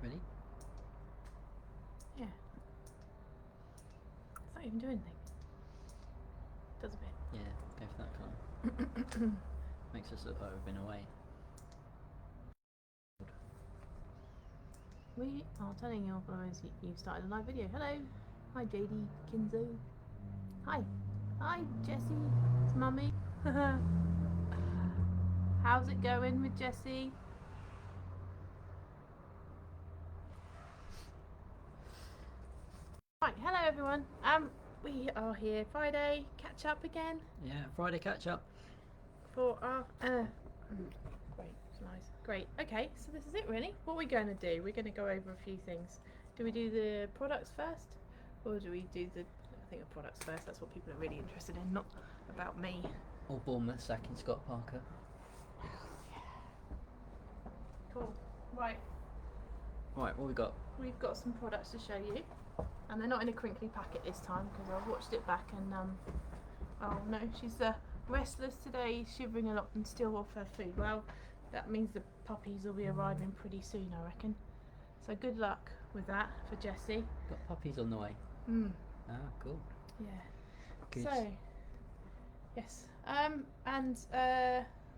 Ready? Yeah. It's not even doing anything. Does a bit. Yeah, go for that colour. Makes us look like we've been away. We are telling your followers you've started a live video. Hello. Hi, JD Kinzo. Hi. Hi, Jessie. It's Mummy. How's it going with Jessie? Right, hello everyone. We are here Friday, catch up again. Yeah, Friday catch up. For our great, it's nice. Great. Okay, so this is it really. What are we going to do? We're going to go over a few things. Do we do the products first? Or do we do the the products first? That's what people are really interested in, not about me. Or Bournemouth sacking Scott Parker. Yeah. Cool. Right. Right, what we got? We've got some products to show you. And they're not in a crinkly packet this time because I've watched it back and oh no, she's restless today, shivering a lot and still off her food. Well, that means the puppies will be arriving pretty soon, I reckon. So good luck with that for Jessie. Got puppies on the way. Ah, cool. Yeah. Good. So, yes.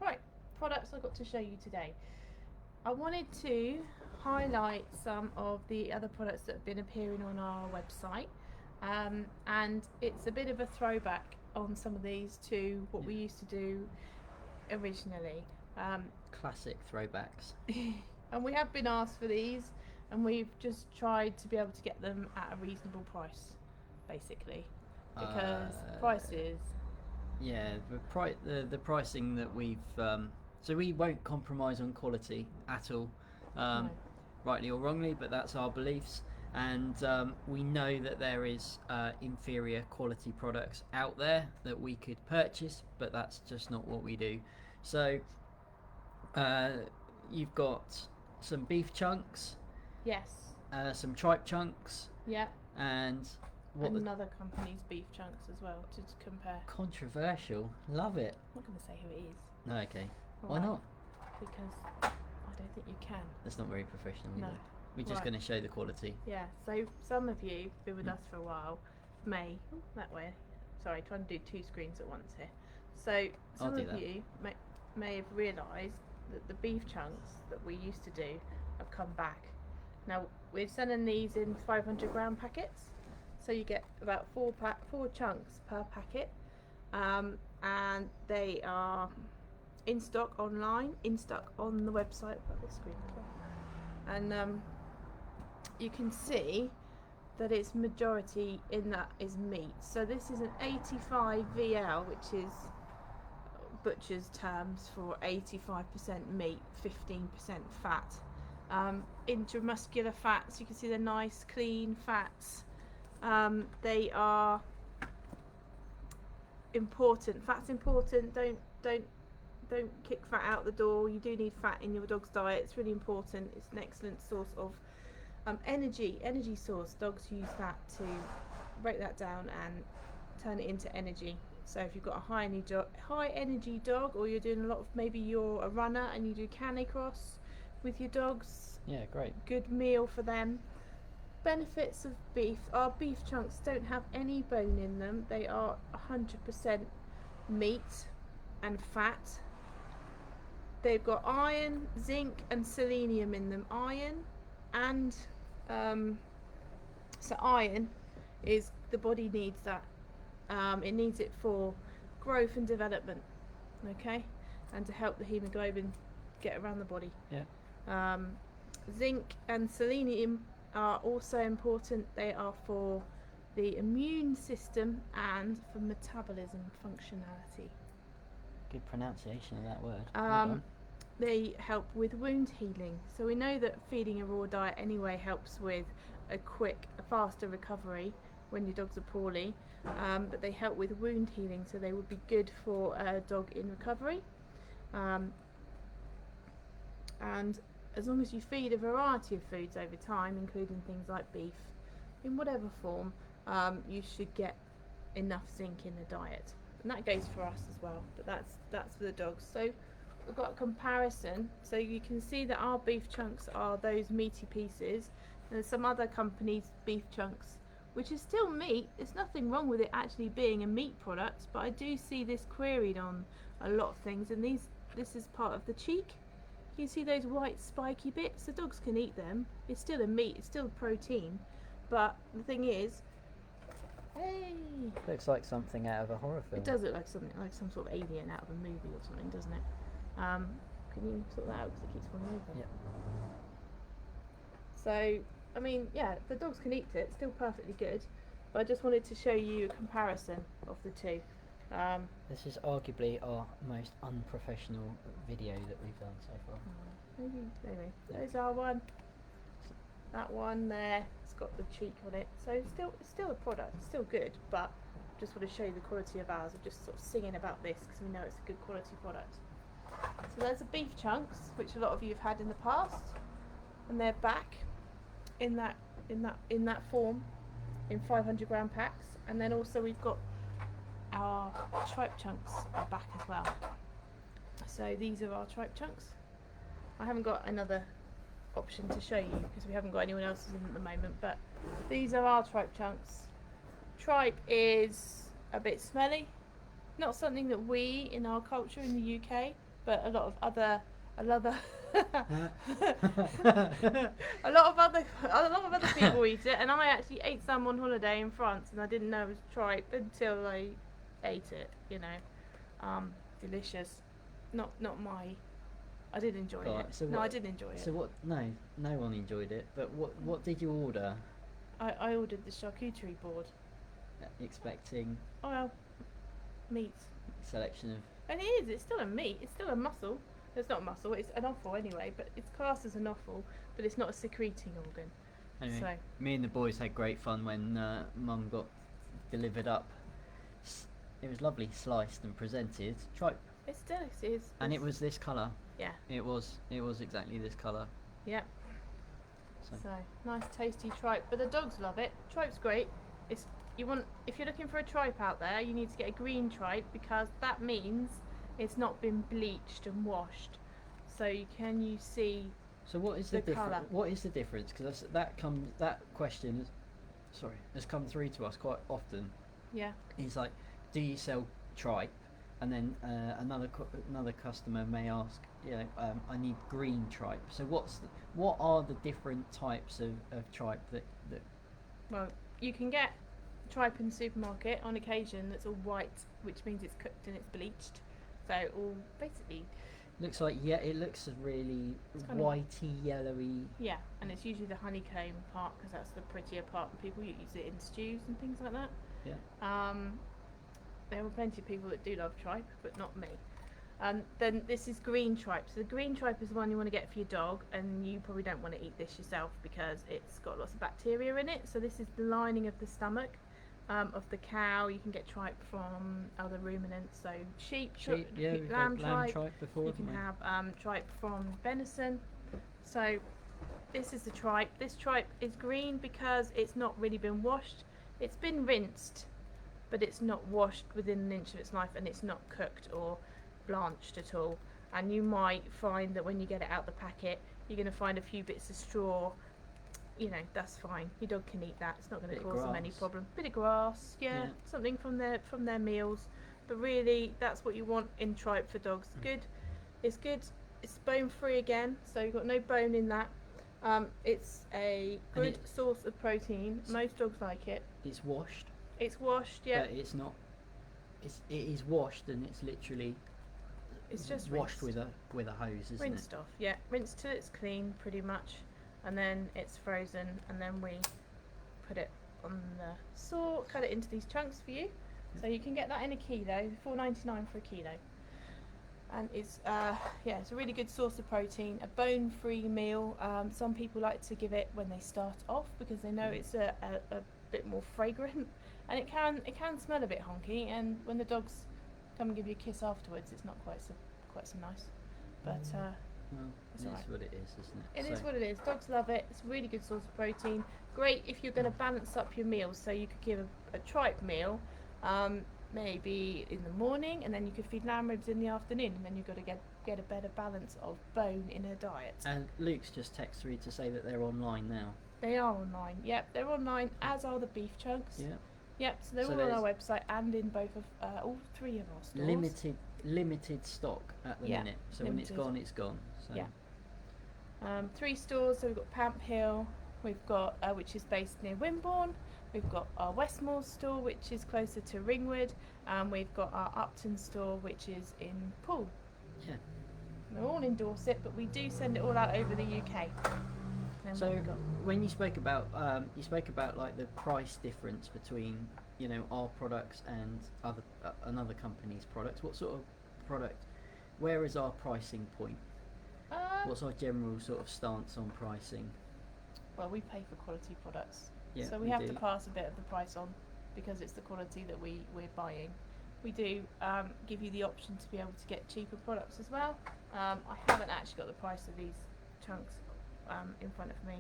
Right, products I've got to show you today. I wanted to highlight some of the other products that have been appearing on our website, and it's a bit of a throwback on some of these to what we used to do originally. Classic throwbacks. And we have been asked for these, and we've just tried to be able to get them at a reasonable price, basically, because prices. Yeah, the pricing that we've so we won't compromise on quality at all, No. rightly or wrongly, but that's our beliefs, and we know that there is inferior quality products out there that we could purchase, but that's just not what we do. So you've got some beef chunks, Yes. some tripe chunks, Yeah. and what the Another company's beef chunks as well to compare. controversial. Love it. I'm not going to say who it is. No, okay. Why Alright. not? Because I don't think you can. That's not very professional. No. Either. We're just Right. going to show the quality. Yeah, so some of you who've been with us for a while that way. Sorry, trying to do two screens at once here. So some do of that. you may have realised that the beef chunks that we used to do have come back. Now we're selling these in 500-gram packets, so you get about four chunks per packet, and they are in stock online, in stock on the website. I've got this screen as well. And you can see that its majority in that is meat. So this is an 85 VL, which is butcher's terms for 85% meat, 15% fat. Intramuscular fats, you can see they're nice, clean fats. They are important. Fat's important. Don't kick fat out the door. You do need fat in your dog's diet. It's really important. It's an excellent source of energy source. Dogs use that to break that down and turn it into energy. So if you've got a high energy dog, or you're doing a lot of, maybe you're a runner and you do canicross with your dogs, Yeah, great. good meal for them. Benefits of beef. Our beef chunks don't have any bone in them. They are 100% meat and fat. They've got iron, zinc and selenium in them. Iron and so iron is, the body needs that. It needs it for growth and development, okay, and to help the hemoglobin get around the body. Yeah. Zinc and selenium are also important. They are for the immune system and for metabolism functionality. Good pronunciation of that word. They help with wound healing. So we know that feeding a raw diet anyway helps with a faster recovery when your dogs are poorly, but they help with wound healing, so they would be good for a dog in recovery. And as long as you feed a variety of foods over time, including things like beef, in whatever form, you should get enough zinc in the diet, and that goes for us as well. But that's for the dogs. So we've got a comparison, so you can see that our beef chunks are those meaty pieces. There's some other companies' beef chunks, which is still meat. There's nothing wrong with it actually being a meat product, but I do see this queried on a lot of things. And this is part of the cheek. You see those white spiky bits? The dogs can eat them. It's still a meat. It's still a protein. But the thing is, hey, Looks like something out of a horror film. it does look like something like some sort of alien out of a movie or something, doesn't it? Can you sort that out because it keeps falling over? Yep. So, I mean, yeah, the dogs can eat it. It's still perfectly good. But I just wanted to show you a comparison of the two. This is arguably our most unprofessional video that we've done so far. Maybe, anyway, there's our one. That one there, it's got the cheek on it. So it's still a product. It's still good, but just want to show you the quality of ours. I'm just sort of singing about this because we know it's a good quality product. So there's the beef chunks, which a lot of you have had in the past, and they're back in that form in 500 gram packs. And then also we've got our tripe chunks are back as well. So these are our tripe chunks. I haven't got another option to show you because we haven't got anyone else's in at the moment, but these are our tripe chunks. Tripe is a bit smelly, not something that we in our culture in the UK, but a lot of other a lot of other people eat it, and I actually ate some on holiday in France, and I didn't know it was tripe until I ate it. You know, delicious. Not my. I did enjoy it. So no, I did enjoy it. So what? No one enjoyed it. But what did you order? I ordered the charcuterie board. Expecting. Oh well, meat. Selection of. And it is. It's still a meat. It's still a muscle. It's not a muscle. It's an offal anyway. But it's classed as an offal. But it's not a secreting organ. Anyway, So me and the boys had great fun when Mum got delivered up. It was lovely, sliced and presented tripe. it's delicious. And it was this colour. Yeah. It was exactly this colour. Yeah. So So nice, tasty tripe. But the dogs love it. Tripe's great. If you're looking for a tripe out there, you need to get a green tripe because that means it's not been bleached and washed. So you see So what is the the colour. difference? What is the difference? Because that question has come through to us quite often. yeah. It's like, do you sell tripe? And then another customer may ask, I need green tripe. So what are the different types of tripe that? Well, you can get tripe in the supermarket on occasion that's all white, which means it's cooked and it's bleached. So all basically, Looks like it looks really kind of- whitey, yellowy. yeah. And it's usually the honeycomb part because that's the prettier part. And people use it in stews and things like that. Yeah. There are plenty of people that do love tripe, but not me. Then this is green tripe. So the green tripe is the one you want to get for your dog, and you probably don't want to eat this yourself because it's got lots of bacteria in it. So this is the lining of the stomach of the cow. You can get tripe from other ruminants, so sheep, Yeah, we've lamb had lamb tripe. tripe before. You can haven't have tripe from venison. So this is the tripe. This tripe is green because it's not really been washed. It's been rinsed, but it's not washed within an inch of its life, and it's not cooked or blanched at all. And you might find that when you get it out the packet, you're going to find a few bits of straw. You know, that's fine. Your dog can eat that. It's not going to Bit of cause them any grass. problem. Bit of grass, yeah, Yeah. something from their meals. But really, that's what you want in tripe for dogs. Good. It's good. It's bone free again, so you've got no bone in that. It's a And good source of protein. Most dogs like it. It's washed. It's washed, yeah. But it's not. It is washed, and it's literally It's just washed rinsed. with a hose, isn't Rinsed off, yeah. Rinsed till it's clean, pretty much, and then it's frozen, and then we put it on the saw, cut it into these chunks for you. So you can get that in a kilo, $4.99 for a kilo. And it's it's a really good source of protein, a bone-free meal. Some people like to give it when they start off because they know it's a bit more fragrant, and it can smell a bit honky. And when the dogs come and give you a kiss afterwards, it's not quite so nice. But Well, It's it is alright. what it is, isn't it? it is what it is. Dogs love it. It's a really good source of protein. Great if you're going to balance up your meals. So you could give a tripe meal, maybe in the morning, and then you could feed lamb ribs in the afternoon, and then you've got to get a better balance of bone in her diet. And Luke's just texted through to say that they're online now. They are online. Yep, they're online, as are the beef chunks. Yeah. Yep, so they're all on our website and in both of all three of our stores. Limited stock at the minute. So when it's gone, it's gone. So. Yeah. 3 stores. So we've got Pamp Hill. We've got which is based near Wimborne. We've got our Westmoor store, which is closer to Ringwood, and we've got our Upton store, which is in Poole. Yeah. They're all in Dorset, but we do send it all out over the UK. So when you spoke about like the price difference between our products and another company's products, what sort of product? Where is our pricing point? What's our general sort of stance on pricing? Well, we pay for quality products, yeah, so we have to pass a bit of the price on because it's the quality that we're buying. We do give you the option to be able to get cheaper products as well. I haven't actually got the price of these chunks in front of me,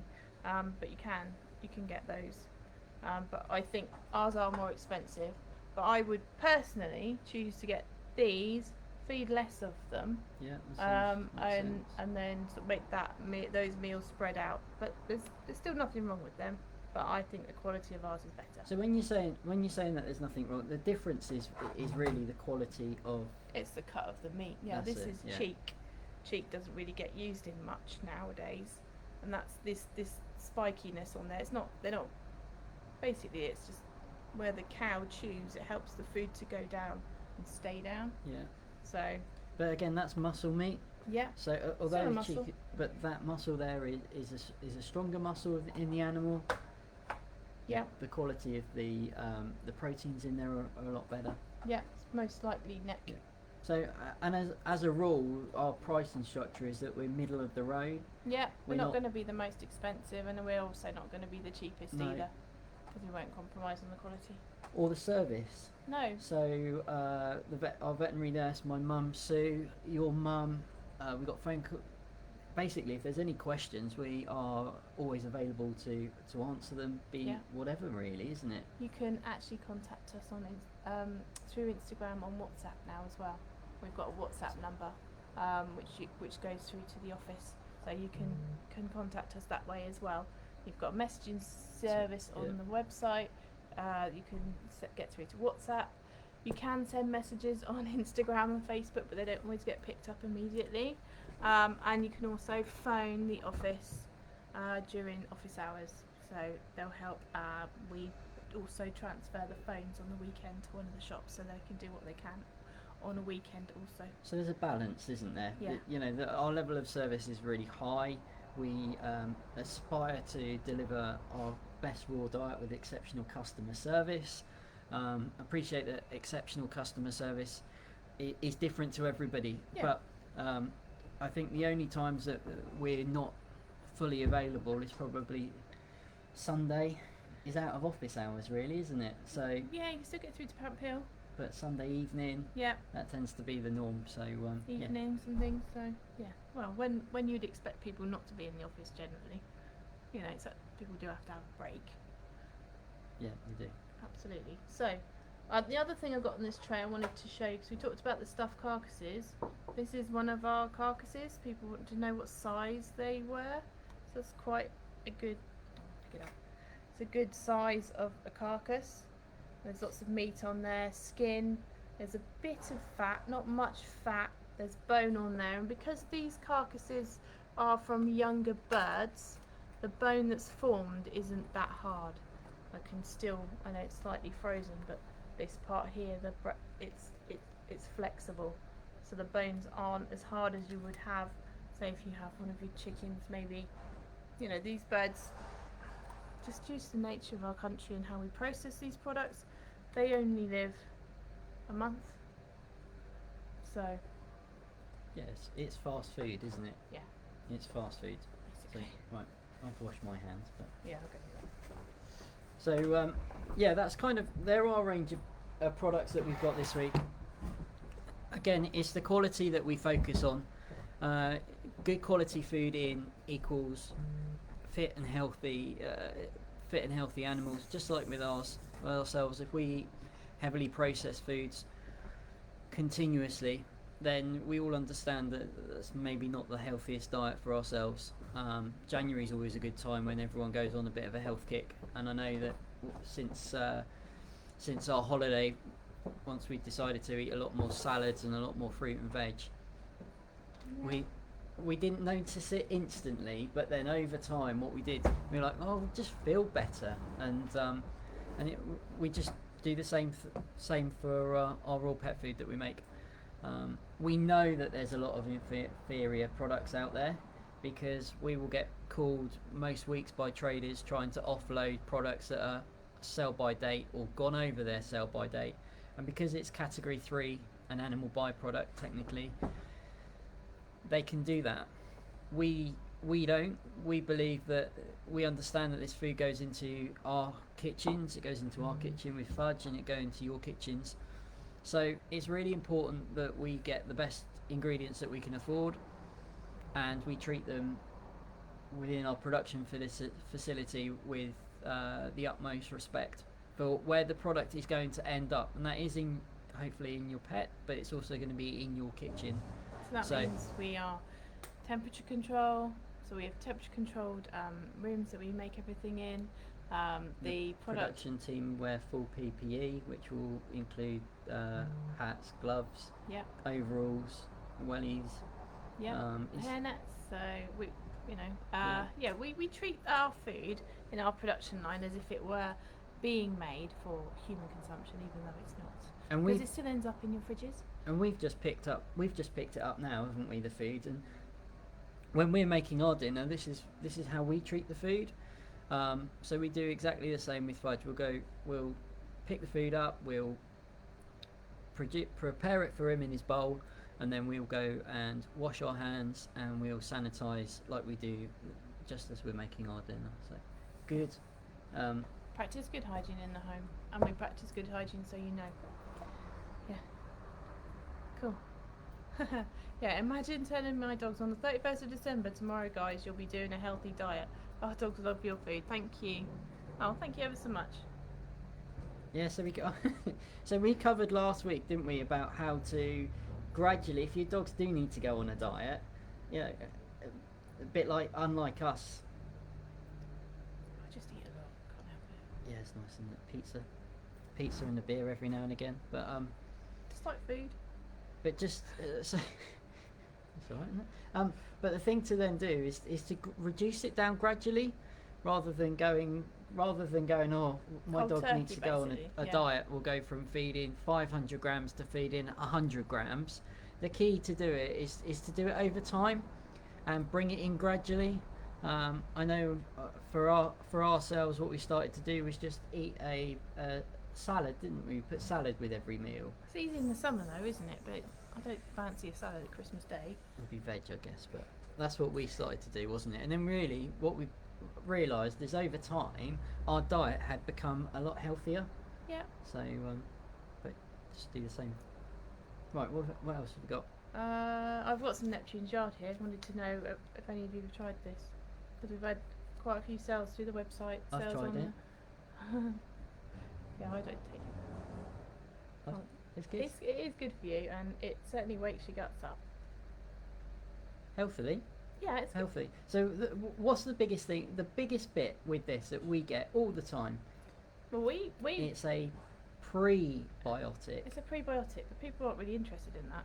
but you can get those. But I think ours are more expensive. But I would personally choose to get these, feed less of them, and then sort of make those meals spread out. But there's still nothing wrong with them. But I think the quality of ours is better. So when you're saying that there's nothing wrong, the difference is really the quality of. It's the cut of the meat. Yeah, this is cheek. Cheek doesn't really get used in much nowadays, and that's this spikiness on there. They're not. Basically, it's just where the cow chews. It helps the food to go down and stay down. Yeah. So. But again, that's muscle meat. Yeah. So although cheek, but that muscle there is a stronger muscle in the animal. Yeah. The quality of the proteins in there are a lot better. Yeah, it's most likely neck. Yeah. So and as a rule, our pricing structure is that we're middle of the road. Yeah, we're not going to be the most expensive, and we're also not going to be the cheapest either, because we won't compromise on the quality. Or the service. No. So our veterinary nurse, my mum Sue, your mum, we got phone call. Basically, if there's any questions, we are always available to answer them. Whatever, really, isn't it? You can actually contact us on through Instagram, on WhatsApp now as well. We've got a WhatsApp number which goes through to the office, so you can contact us that way as well. You've got a messaging service on the website. You can get through to WhatsApp. You can send messages on Instagram and Facebook, but they don't always get picked up immediately. And you can also phone the office during office hours, so they'll help. We also transfer the phones on the weekend to one of the shops, so they can do what they can on a weekend also. So there's a balance, isn't there? Yeah. Our level of service is really high. We aspire to deliver our best raw diet with exceptional customer service. Appreciate that exceptional customer service is different to everybody, but I think the only times that we're not fully available is probably Sunday is out of office hours, really, isn't it? So yeah, you can still get through to Pamp Hill. But Sunday evening, that tends to be the norm. So evenings and things. So well, when you'd expect people not to be in the office generally, so people do have to have a break. Yeah, they do. Absolutely. So. The other thing I've got on this tray I wanted to show you, because we talked about the stuffed carcasses. This is one of our carcasses. People want to know what size they were. So it's quite a good, it's a good size of a carcass. There's lots of meat on there, skin. There's a bit of fat, not much fat. There's bone on there. And because these carcasses are from younger birds, the bone that's formed isn't that hard. I know it's slightly frozen, but this part here, it's flexible, so the bones aren't as hard as you would have, say, if you have one of your chickens. Maybe, these birds, just due to the nature of our country and how we process these products, they only live a month. So yes, it's fast food, isn't it? Yeah, it's fast food. Basically. So, right, I've washed my hands, but yeah, okay. So that's kind of there are a range of products that we've got this week. Again, it's the quality that we focus on. Good quality food in equals fit and healthy animals. Just like with ourselves, if we heavily processed foods continuously, then we all understand that that's maybe not the healthiest diet for ourselves. January is always a good time when everyone goes on a bit of a health kick, and I know that since our holiday, once we decided to eat a lot more salads and a lot more fruit and veg, we didn't notice it instantly, but then over time, what we did, we were like, oh, we just feel better, and we just do the same for our raw pet food that we make. We know that there's a lot of inferior products out there, because we will get called most weeks by traders trying to offload products that are sell by date or gone over their sell by date, and because it's category 3, an animal byproduct technically, they can do that. We don't. We believe that, we understand that this food goes into our kitchens, it goes into our kitchen with fudge, and it goes into your kitchens. So it's really important that we get the best ingredients that we can afford, and we treat them within our production facility with the utmost respect for where the product is going to end up, and that is hopefully in your pet, but it's also going to be in your kitchen. So that means we are temperature control. So we have temperature controlled rooms that we make everything in. The production team wear full PPE, which will include hats, gloves, overalls, wellies, hairnets. So we treat our food in our production line as if it were being made for human consumption, even though it's not. And because it still ends up in your fridges. And we've just picked it up now, haven't we? The food, and when we're making our dinner, this is how we treat the food. So we do exactly the same with fudge. We'll pick the food up, we'll prepare it for him in his bowl, and then we'll go and wash our hands, and we'll sanitize like we do just as we're making our dinner. So good. Practice good hygiene in the home, and we practice good hygiene, so you know. Yeah. Cool. Yeah, imagine telling my dogs on the 31st of December, tomorrow, guys, you'll be doing a healthy diet. Our dogs love your food. Thank you. Oh, thank you ever so much. Yeah, so we covered last week, didn't we, about how to gradually, if your dogs do need to go on a diet, a bit unlike us. I just eat a lot. Can't help it. Yeah, it's nice, isn't it? Pizza and a beer every now and again, but just like food. But just so it's alright, isn't it? But the thing to then do is to reduce it down gradually, rather than going, oh, my Cold dog turkey, needs to go on a diet. We'll go from feeding 500 grams to feeding 100 grams. The key to do it is to do it over time, and bring it in gradually. I know for ourselves, what we started to do was just eat a salad, didn't we? Put salad with every meal. It's easy in the summer though, isn't it? But I don't fancy a salad at Christmas Day. It would be veg, I guess, but that's what we started to do, wasn't it? And then really what we realised is over time our diet had become a lot healthier. Yeah. So but just do the same. Right, what else have we got? I've got some Neptune's Yard here. I wanted to know if any of you have tried this, because we've had quite a few sales through the website. I've tried it. Yeah, I don't take it. It's good. It is good for you, and it certainly wakes your guts up. Healthily? Yeah, it's healthy. So what's the biggest thing, the biggest bit with this that we get all the time? Well, it's a prebiotic. It's a prebiotic, but people aren't really interested in that.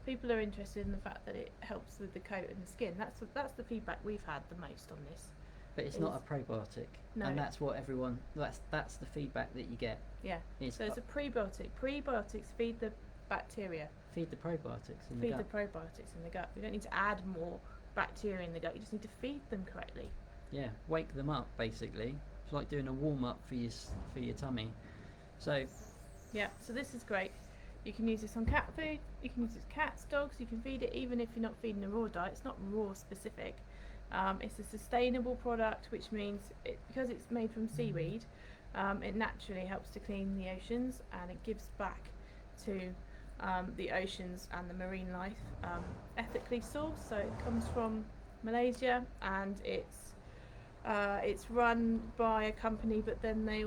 People are interested in the fact that it helps with the coat and the skin. That's the feedback we've had the most on this. But it's not a probiotic. No. And that's what everyone, that's the feedback that you get. Yeah. So it's a prebiotic. Prebiotics feed the bacteria. Feed the probiotics in the gut. Feed the probiotics in the gut. You don't need to add more bacteria in the gut. You just need to feed them correctly. Yeah, wake them up basically. It's like doing a warm up for your tummy. So. Yeah. So this is great. You can use this on cat food. You can use it on cats, dogs. You can feed it even if you're not feeding a raw diet. It's not raw specific. It's a sustainable product, which means because it's made from seaweed, it naturally helps to clean the oceans, and it gives back to the oceans and the marine life ethically sourced. So it comes from Malaysia, and it's run by a company, but then they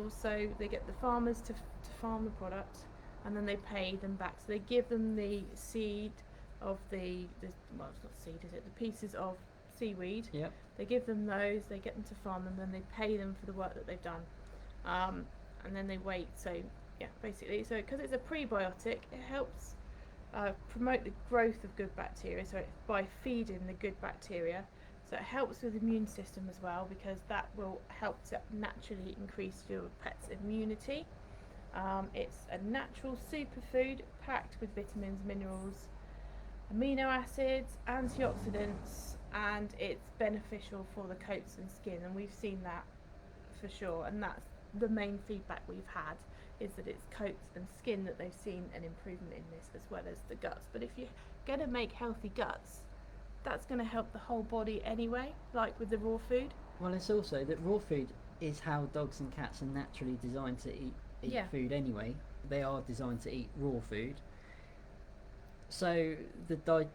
get the farmers to farm the product, and then they pay them back. So they give them the seed of well, it's not seed, is it? The pieces of seaweed. Yep. They give them those, they get them to farm them, then they pay them for the work that they've done. And then they wait. So, yeah, basically, so because it's a prebiotic, it helps promote the growth of good bacteria, so by feeding the good bacteria. So it helps with the immune system as well, because that will help to naturally increase your pet's immunity. It's a natural superfood packed with vitamins, minerals, amino acids, antioxidants, and it's beneficial for the coats and skin, and we've seen that for sure, and that's the main feedback we've had, is that it's coats and skin that they've seen an improvement in this, as well as the guts. But if you're going to make healthy guts, that's going to help the whole body anyway, like with the raw food. Well, it's also that raw food is how dogs and cats are naturally designed to eat Yeah. food anyway. They are designed to eat raw food. So the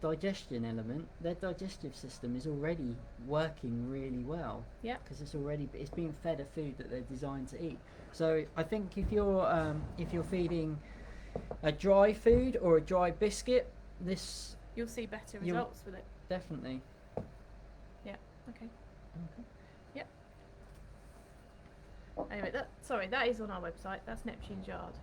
digestion element, their digestive system is already working really well. Yeah. Because it's being fed a food that they're designed to eat. So I think if you're feeding a dry food or a dry biscuit, this You'll see better results with it. definitely. Yeah. Okay. Okay. Yep. Anyway, that is on our website. That's Neptune's Yard.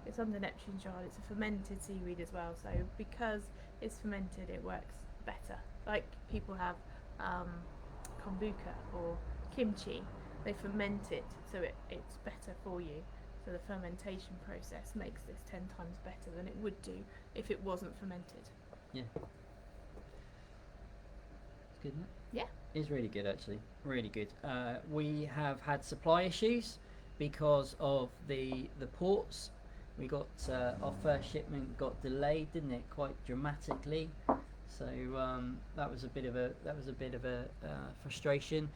It's under Neptune's Yard. It's a fermented seaweed as well. So because it's fermented, it works better. Like people have kombucha or kimchi, they ferment it, so it's better for you. So the fermentation process makes this 10 times better than it would do if it wasn't fermented. Yeah. It's good, isn't it? Yeah. It's really good, actually. Really good. We have had supply issues because of the ports. We got our first shipment got delayed, didn't it? Quite dramatically. So that was a bit of a frustration.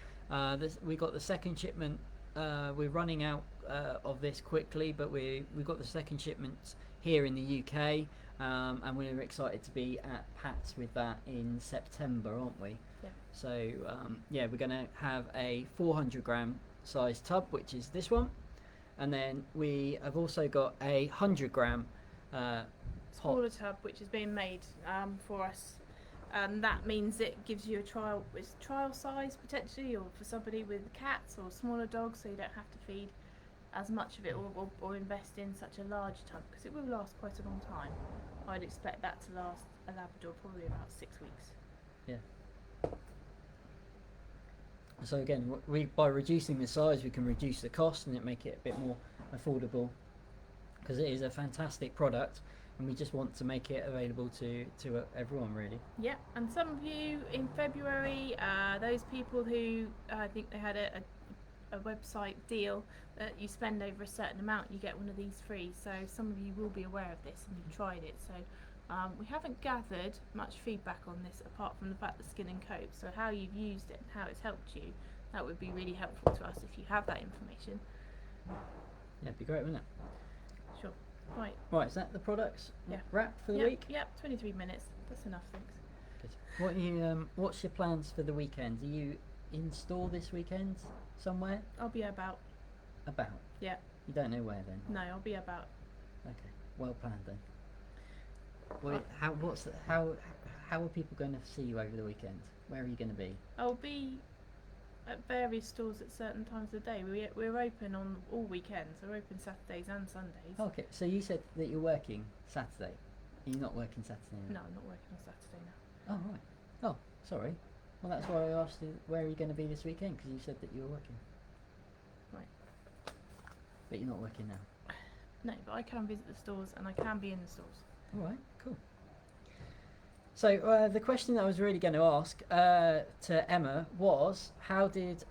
We got the second shipment. We're running out of this quickly, but we got the second shipment here in the UK, and we're excited to be at Pat's with that in September, aren't we? Yeah. So we're going to have a 400 gram size tub, which is this one, and then we have also got a 100 gram smaller tub, which is being made for us. And that means it gives you a trial size potentially, or for somebody with cats or smaller dogs, so you don't have to feed as much of it or invest in such a large tub, because it will last quite a long time. I'd expect that to last a Labrador probably about 6 weeks. Yeah. So again, by reducing the size, we can reduce the cost and make it a bit more affordable, because it is a fantastic product. And we just want to make it available to everyone, really. Yeah, and some of you in February, those people who I think they had a website deal that you spend over a certain amount, you get one of these free. So some of you will be aware of this and you've tried it. So we haven't gathered much feedback on this apart from the fact that skin and coat. So how you've used it and how it's helped you, that would be really helpful to us if you have that information. Yeah, it'd be great, wouldn't it? Sure. Right. Right, is that the products Yeah. wrap for the Yep, week? Yep, 23 minutes. That's enough, thanks. Good. What's your plans for the weekend? Are you in store this weekend somewhere? I'll be about. About? Yeah. You don't know where then? No, I'll be about. Okay, well planned then. Well, how are people going to see you over the weekend? Where are you going to be? I'll be at various stores at certain times of the day. We're open on all weekends. We're open Saturdays and Sundays. Okay, so you said that you're working Saturday. Are you not working Saturday now? No, I'm not working on Saturday now. Oh, right. Oh, sorry. Well, that's why I asked you where are you going to be this weekend, because you said that you were working. Right. But you're not working now. No, but I can visit the stores and I can be in the stores. All right, cool. So the question that I was really going to ask to Emma was, how did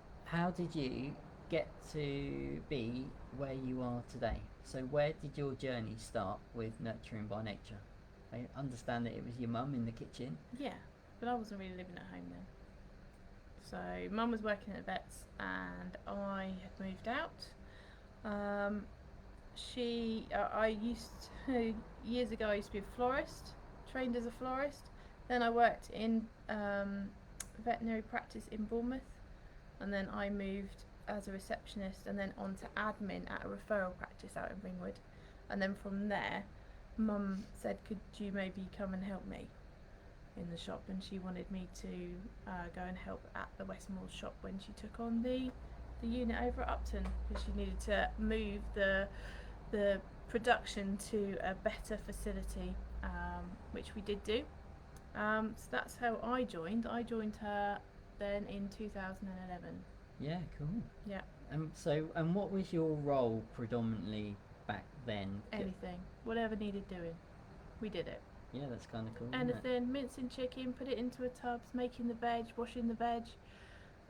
you get to be where you are today? So where did your journey start with Nurturing by Nature? I understand that it was your mum in the kitchen. Yeah, but I wasn't really living at home then. So Mum was working at Vets and I had moved out. Years ago I used to be a florist, trained as a florist. Then I worked in veterinary practice in Bournemouth, and then I moved as a receptionist and then on to admin at a referral practice out in Ringwood. And then from there, Mum said, could you maybe come and help me in the shop? And she wanted me to go and help at the Westmoreland shop when she took on the unit over at Upton, because she needed to move the production to a better facility, which we did do. So that's how I joined. I joined her then in 2011. Yeah, cool. Yeah. And what was your role predominantly back then? Anything, whatever needed doing, we did it. Yeah, that's kind of cool. Isn't it? Anything, mincing chicken, put it into a tub, making the veg, washing the veg,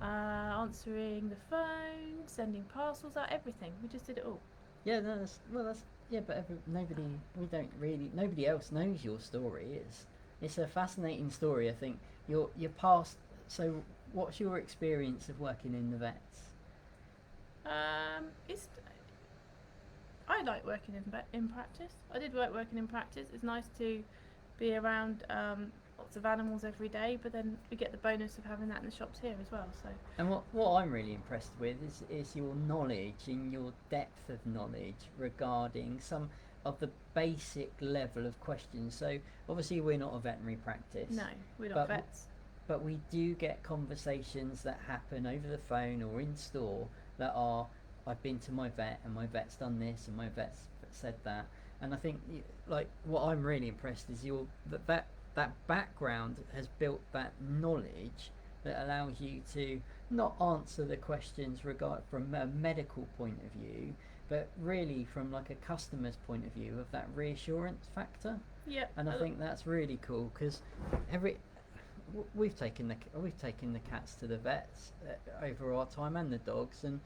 answering the phone, sending parcels out, everything. We just did it all. Yeah, no, but nobody else knows your story. It's a fascinating story. I think your past. So, what's your experience of working in the vets? I like working in practice. I did working in practice. It's nice to be around lots of animals every day, but then we get the bonus of having that in the shops here as well. So. And what I'm really impressed with is your knowledge and your depth of knowledge regarding some of the basic level of questions. So obviously we're not a veterinary practice. No, we're not vets. But we do get conversations that happen over the phone or in store that are, I've been to my vet and my vet's done this and my vet's said that. And I think, like, what I'm really impressed is that background has built that knowledge that allows you to not answer the questions from a medical point of view, but really from like a customer's point of view of that reassurance factor. Yeah. And I think that's really cool, because we've taken the cats to the vets over our time, and the dogs, and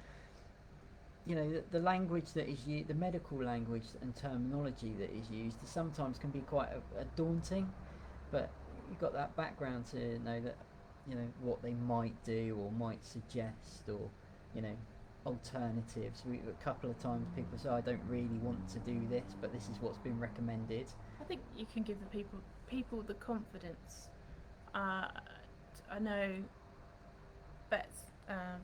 you know, the language that is used, the medical language and terminology that is used, sometimes can be quite a daunting. But you've got that background to know that, you know, what they might do or might suggest, or, you know, alternatives. A couple of times people say, I don't really want to do this, but this is what's been recommended. I think you can give the people the confidence. I know vets,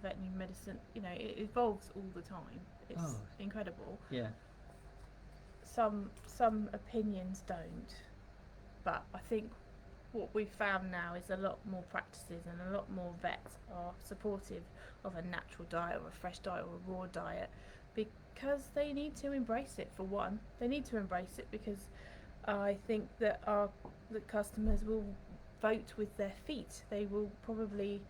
veterinary medicine, you know, it evolves all the time. It's incredible. Yeah. Some opinions don't, but I think what we've found now is a lot more practices and a lot more vets are supportive of a natural diet or a fresh diet or a raw diet, because they need to embrace it. For one, they need to embrace it because I think that the customers will vote with their feet. They will probably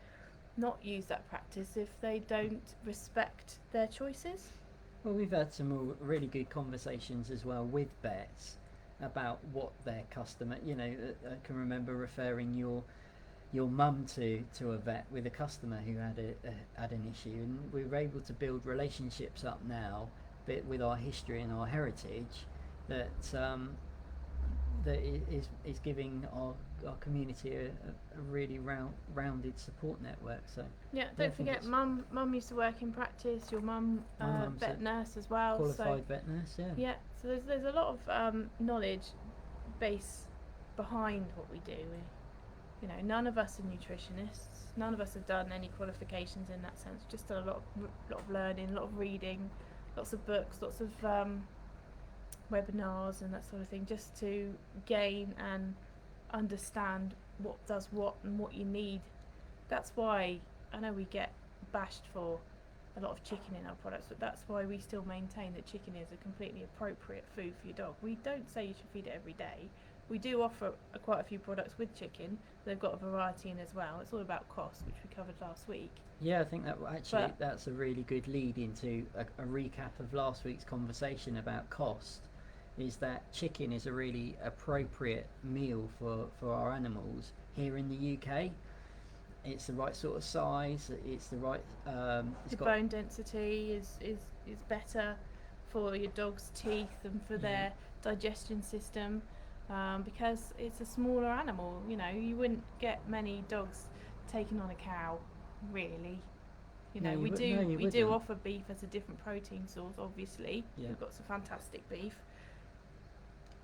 not use that practice if they don't respect their choices. Well, we've had some really good conversations as well with vets about what their customer, you know, I can remember referring your mum to a vet with a customer who had an issue, and we were able to build relationships up now, but with our history and our heritage, that is giving our community a really rounded support network. So yeah, don't forget, mum used to work in practice. Your mum vet nurse as well, qualified vet nurse. Yeah, so there's a lot of knowledge base behind what we do. You know, none of us are nutritionists. None of us have done any qualifications in that sense. Just done a lot of learning, a lot of reading, lots of books, lots of webinars and that sort of thing, just to gain and understand what does what and what you need. That's why I know we get bashed for a lot of chicken in our products, but that's why we still maintain that chicken is a completely appropriate food for your dog. We don't say you should feed it every day. We do offer quite a few products with chicken. They've got a variety in as well. It's all about cost, which we covered last week. Yeah, I think that's a really good lead into a recap of last week's conversation about cost. Is that chicken is a really appropriate meal for our animals here in the UK. It's the right sort of size. It's the right. The bone density is better for your dog's teeth and for their digestion system, because it's a smaller animal. You know, you wouldn't get many dogs taking on a cow, really. You know, we do offer beef as a different protein source. Obviously, we've got some fantastic beef.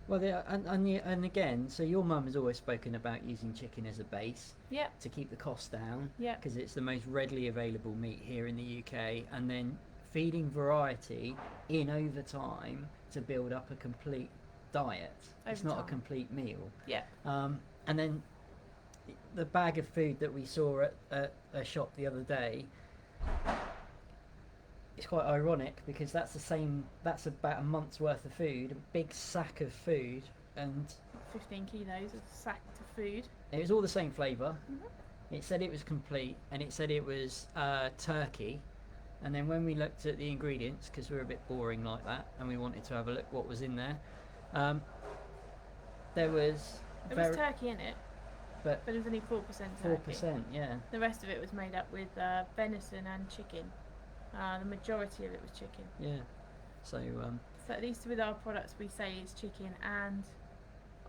Well, and again, so your mum has always spoken about using chicken as a base to keep the cost down, because it's the most readily available meat here in the UK, and then feeding variety in over time to build up a complete diet. It's Over not a time. complete meal. Yeah. And then the bag of food that we saw at a shop the other day, it's quite ironic because that's about a month's worth of food, a big sack of food, and 15 kilos of sacked of food. it was all the same flavour. Mhm. It said it was complete, and it said it was turkey. And then when we looked at the ingredients, because we were a bit boring like that, and we wanted to have a look what was in there, there was There was turkey in it, but it was only 4% turkey. 4%, yeah. The rest of it was made up with venison and chicken. The majority of it was chicken. Yeah. So So at least with our products, we say it's chicken and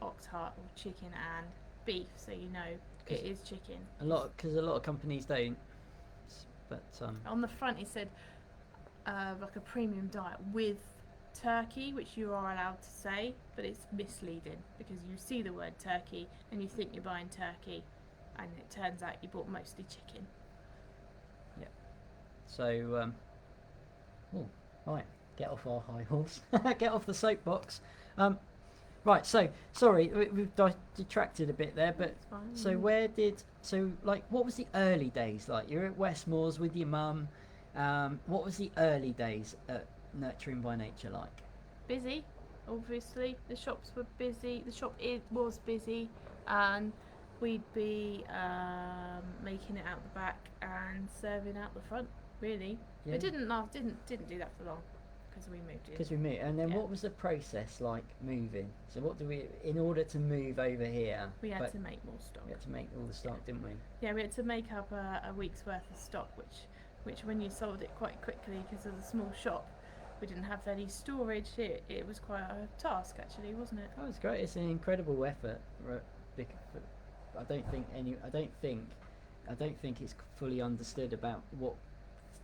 ox heart or chicken and beef, so you know it is chicken. because a lot of companies don't. But On the front, it said like a premium diet with turkey, which you are allowed to say, but it's misleading because you see the word turkey and you think you're buying turkey, and it turns out you bought mostly chicken. so right, get off our high horse, get off the soapbox. Right, so sorry, we've detracted a bit there, but It's fine. so what was the early days like? You're at Westmore's with your mum. What was the early days at Nurturing by Nature like? Busy, obviously. The shops were busy. The shop was busy, and we'd be making it out the back and serving out the front. Really, Yeah. it didn't last. Didn't do that for long because we moved in. Because we moved, and then Yeah. what was the process like moving? So what do we, in order to move over here? We had but to make more stock. we had to make all the stock, didn't we? Yeah, we had to make up a week's worth of stock, which when you sold it quite quickly because of the small shop, we didn't have any storage. It was quite a task actually, wasn't it? Oh, it's great. It's an incredible effort. I don't think it's fully understood about what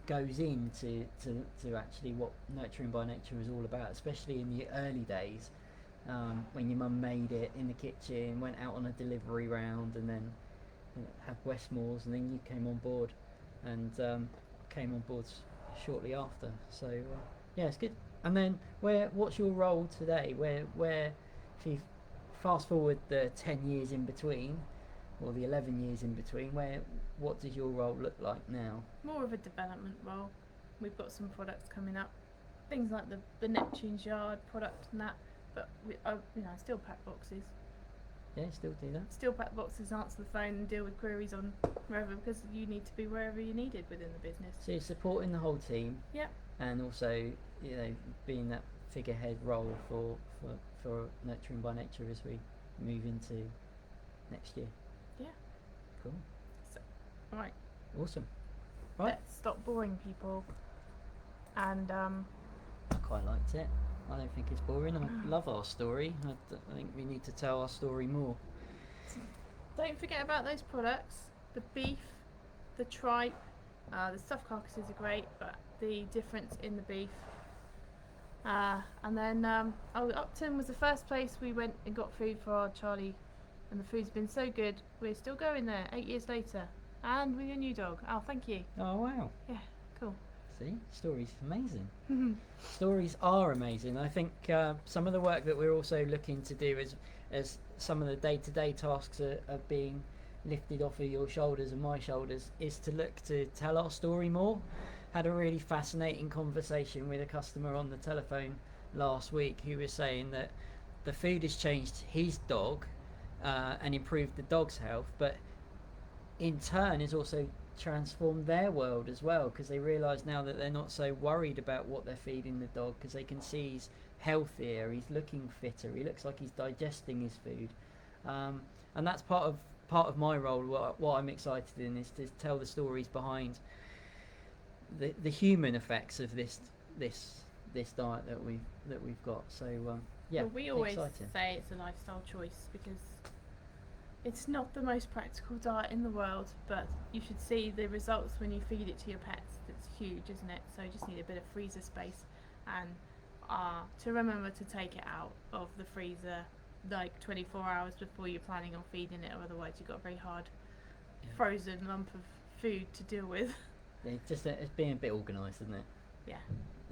goes into to actually what Nurturing by Nature is all about, especially in the early days, when your mum made it in the kitchen, went out on a delivery round, and then had Westmore's, and then you came on board, and came on board shortly after. So yeah, it's good. And then what's your role today? Where if you fast forward the 10 years in between, or the 11 years in between, what does your role look like now? More of a development role. We've got some products coming up, things like the Neptune's Yard product and that. But I still pack boxes. Yeah, still do that. Still pack boxes, answer the phone, and deal with queries on wherever, because you need to be wherever you're needed within the business. So you're supporting the whole team. Yeah. And also, being that figurehead role for Nurturing by Nature as we move into next year. Yeah. Cool. Right. Awesome. Right. Let's stop boring people. And I quite liked it. I don't think it's boring. I love our story. I think we need to tell our story more. don't forget about those products. The beef, the tripe, the stuffed carcasses are great, but the difference in the beef. And then Upton was the first place we went and got food for our Charlie, and the food's been so good. We're still going there 8 years later, and with your new dog. Oh, thank you. Oh wow. Yeah, cool. See, stories amazing. Stories are amazing. I think some of the work that we're also looking to do as some of the day-to-day tasks are being lifted off of your shoulders and my shoulders is to look to tell our story more. Had a really fascinating conversation with a customer on the telephone last week who was saying that the food has changed his dog and improved the dog's health, but in turn has also transformed their world as well, because they realise now that they're not so worried about what they're feeding the dog, because they can see he's healthier, he's looking fitter, he looks like he's digesting his food, and that's part of my role. What I'm excited in is to tell the stories behind the human effects of this diet that we've got. So yeah, Well, we always exciting. say it's a lifestyle choice because it's not the most practical diet in the world, but you should see the results when you feed it to your pets. It's huge, isn't it? So you just need a bit of freezer space, and to remember to take it out of the freezer like 24 hours before you're planning on feeding it, or otherwise you've got a very hard frozen lump of food to deal with. Yeah, it's being a bit organised, isn't it? Yeah.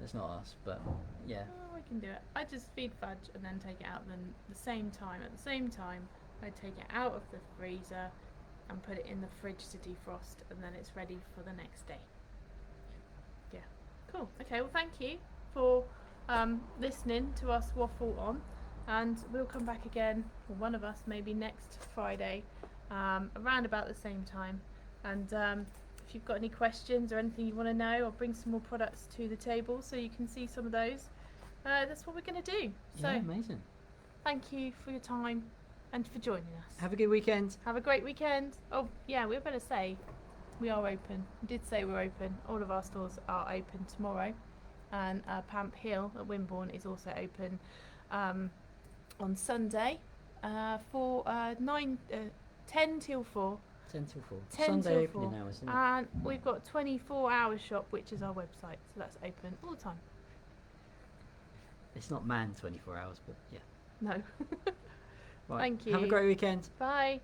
It's not us, but yeah. Oh, I can do it. I just feed fudge and then take it out then the same time. At the same time, I take it out of the freezer and put it in the fridge to defrost, and then it's ready for the next day. Yeah. Cool. Okay. Well, thank you for listening to us waffle on, and we'll come back again, or one of us maybe next Friday, around about the same time. And if you've got any questions or anything you want to know, I'll bring some more products to the table so you can see some of those. That's what we're going to do. So Yeah, amazing. thank you for your time and for joining us. Have a good weekend. Have a great weekend. Oh, yeah, we better say we are open. We did say we're open. All of our stores are open tomorrow. And Pamp Hill at Wimborne is also open on Sunday for 10 till 4. 10 till 4. 10 Sunday till opening 4. hours, isn't it? And we've got 24-hour shop, which is our website. So that's open all the time. It's not manned 24 hours, but yeah. No. Right. Thank you. Have a great weekend. Bye.